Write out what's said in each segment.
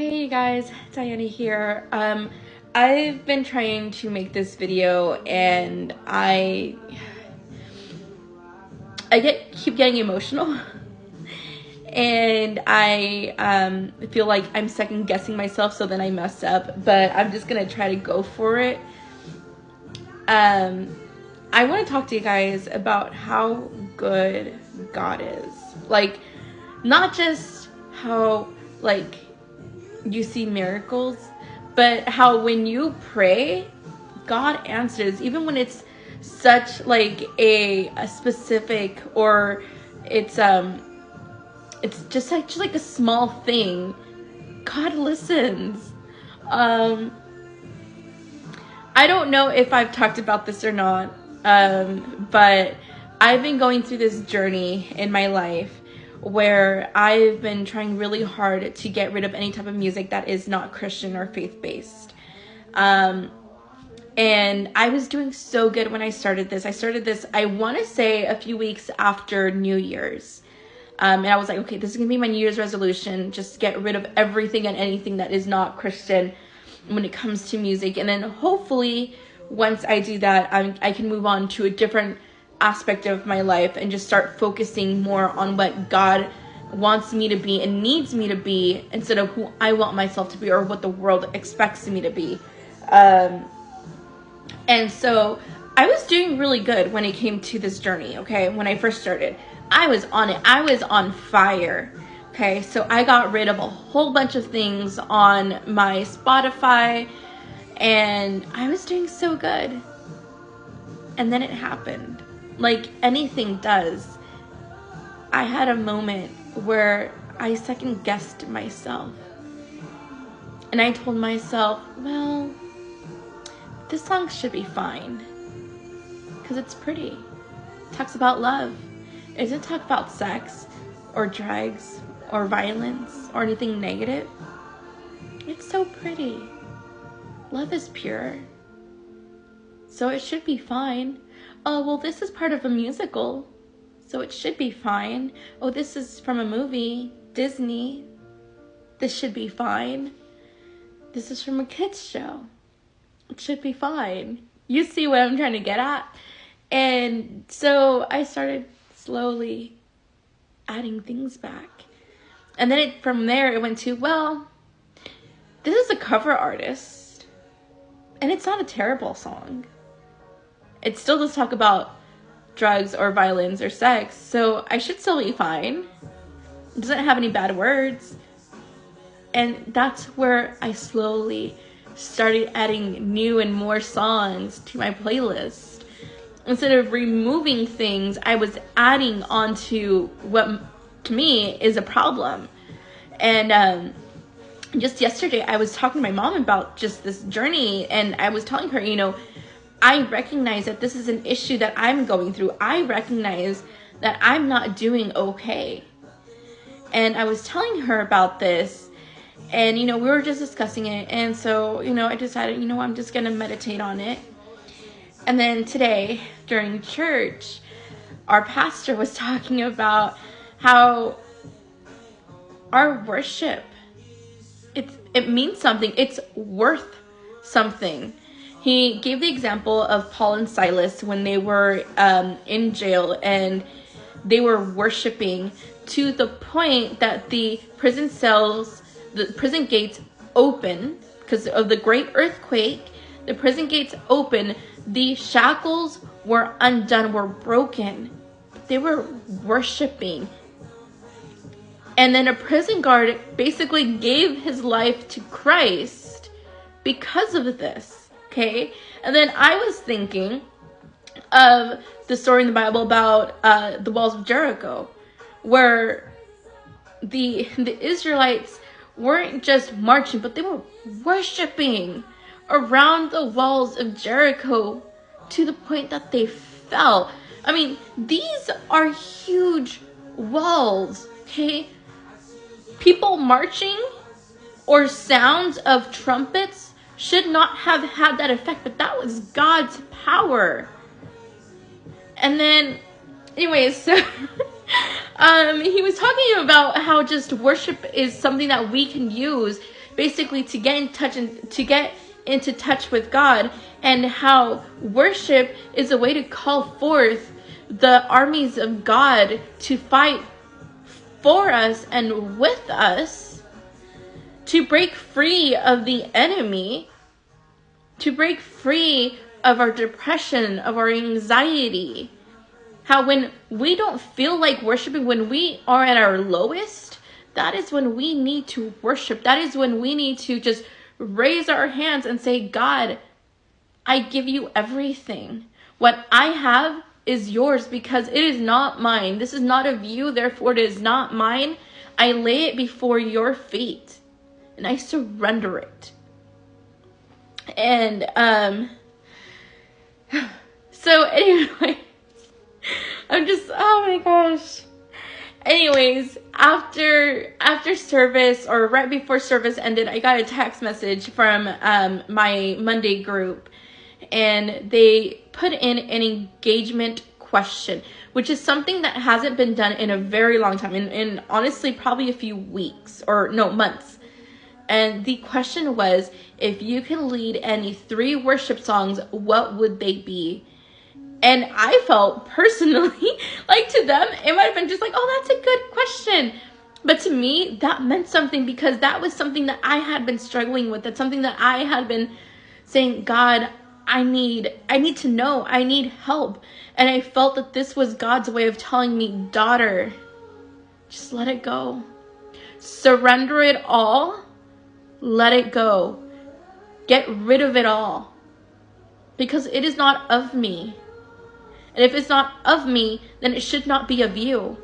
Hey you guys, Diana here. I've been trying to make this video and I keep getting emotional and I feel like I'm second guessing myself, so then I mess up, but I'm just gonna try to go for it. I want to talk to you guys about how good God is. Like, not just how you see miracles, but how when you pray, God answers, even when it's such like a specific, or it's just like a small thing. God listens. I don't know if I've talked about this or not, but I've been going through this journey in my life where I've been trying really hard to get rid of any type of music that is not Christian or faith-based. And I was doing so good when I started this. I want to say a few weeks after New Year's. And I was like, okay, this is going to be my New Year's resolution. Just get rid of everything and anything that is not Christian when it comes to music. And then hopefully once I do that, I can move on to a different aspect of my life and just start focusing more on what God wants me to be and needs me to be, instead of who I want myself to be or what the world expects me to be. And so I was doing really good when it came to this journey, okay? When I first started, I was on it. I was on fire. Okay, so I got rid of a whole bunch of things on my Spotify and I was doing so good. And then it happened. Like anything does. I had a moment where I second guessed myself. And I told myself, well, this song should be fine. Because it's pretty. It talks about love. It doesn't talk about sex or drugs or violence or anything negative. It's so pretty. Love is pure. So it should be fine. Oh, well, this is part of a musical, so it should be fine. Oh, this is from a movie, Disney. This should be fine. This is from a kids show. It should be fine. You see what I'm trying to get at? And so I started slowly adding things back. And then from there it went to, well, this is a cover artist. And it's not a terrible song. It still does talk about drugs or violence or sex, so I should still be fine. It doesn't have any bad words. And that's where I slowly started adding new and more songs to my playlist. Instead of removing things, I was adding onto what to me is a problem. And just yesterday I was talking to my mom about just this journey, and I was telling her, I recognize that this is an issue that I'm going through. I recognize that I'm not doing okay. And I was telling her about this, and we were just discussing it, and so I decided, I'm just gonna meditate on it. And then today during church, our pastor was talking about how our worship, it means something. It's worth something. He gave the example of Paul and Silas when they were in jail and they were worshiping to the point that the prison gates open because of the great earthquake. The prison gates open. The shackles were undone, were broken. They were worshiping. And then a prison guard basically gave his life to Christ because of this. Okay, and then I was thinking of the story in the Bible about the walls of Jericho, where the Israelites weren't just marching, but they were worshiping around the walls of Jericho to the point that they fell. I mean, these are huge walls, okay? People marching or sounds of trumpets should not have had that effect, but that was God's power. And then, anyways, so he was talking about how just worship is something that we can use basically to get in touch and to get into touch with God, and how worship is a way to call forth the armies of God to fight for us and with us, to break free of the enemy, to break free of our depression, of our anxiety. How when we don't feel like worshiping, when we are at our lowest, that is when we need to worship. That is when we need to just raise our hands and say, God, I give you everything. What I have is yours because it is not mine. This is not of you, therefore it is not mine. I lay it before your feet and I surrender it. And so anyway, I'm just, oh my gosh. Anyways, after service, or right before service ended, I got a text message from my Monday group, and they put in an engagement question, which is something that hasn't been done in a very long time, in honestly probably a few weeks, or no, months. And the question was, if you can lead any 3 worship songs, what would they be? And I felt personally, like to them, it might have been just like, oh, that's a good question. But to me, that meant something, because that was something that I had been struggling with. That's something that I had been saying, God, I need to know. I need help. And I felt that this was God's way of telling me, daughter, just let it go. Surrender it all. Let it go. Get rid of it all. Because it is not of me. And if it's not of me, then it should not be of you.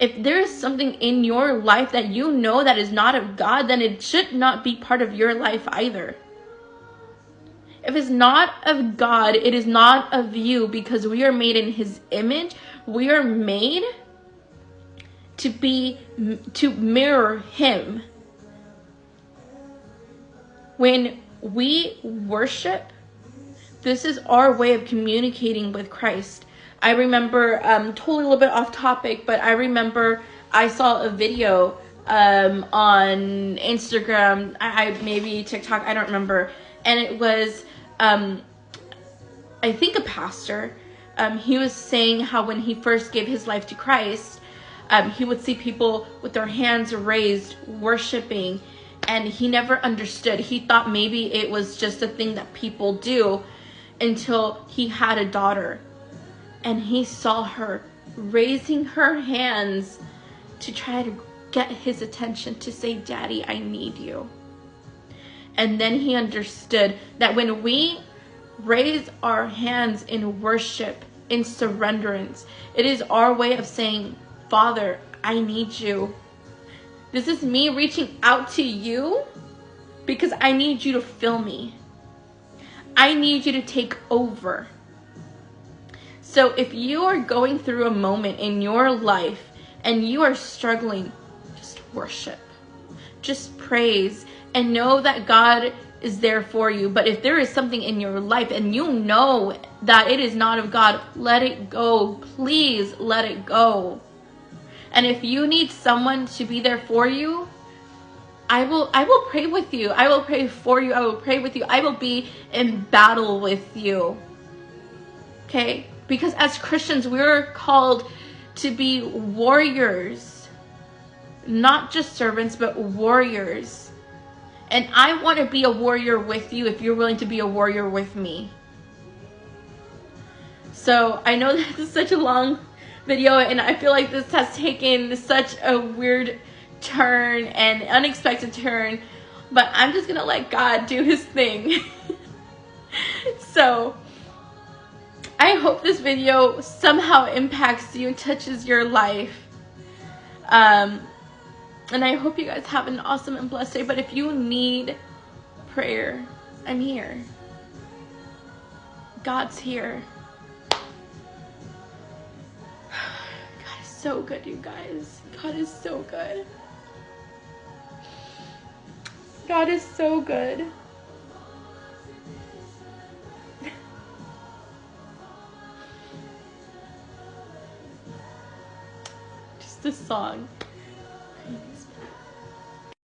If there is something in your life that you know that is not of God, then it should not be part of your life either. If it's not of God, it is not of you, because we are made in His image. We are made to mirror Him. When we worship, this is our way of communicating with Christ. I remember, totally a little bit off topic, but I remember I saw a video on Instagram, I maybe TikTok, I don't remember. And it was, I think a pastor. He was saying how when he first gave his life to Christ, he would see people with their hands raised, worshiping, and he never understood. He thought maybe it was just a thing that people do, until he had a daughter. And he saw her raising her hands to try to get his attention, to say, Daddy, I need you. And then he understood that when we raise our hands in worship, in surrenderance, it is our way of saying, Father, I need you. This is me reaching out to you because I need you to fill me. I need you to take over. So if you are going through a moment in your life and you are struggling, just worship. Just praise and know that God is there for you. But if there is something in your life and you know that it is not of God, let it go. Please let it go. And if you need someone to be there for you, I will pray with you. I will pray for you. I will pray with you. I will be in battle with you. Okay? Because as Christians, we're called to be warriors. Not just servants, but warriors. And I want to be a warrior with you if you're willing to be a warrior with me. So I know this is such a long video, and I feel like this has taken such a weird turn and unexpected turn, but I'm just gonna let God do His thing. So I hope this video somehow impacts you and touches your life, and I hope you guys have an awesome and blessed day. But if you need prayer, I'm here. God's here. God is so good, you guys. God is so good. God is so good. Just this song.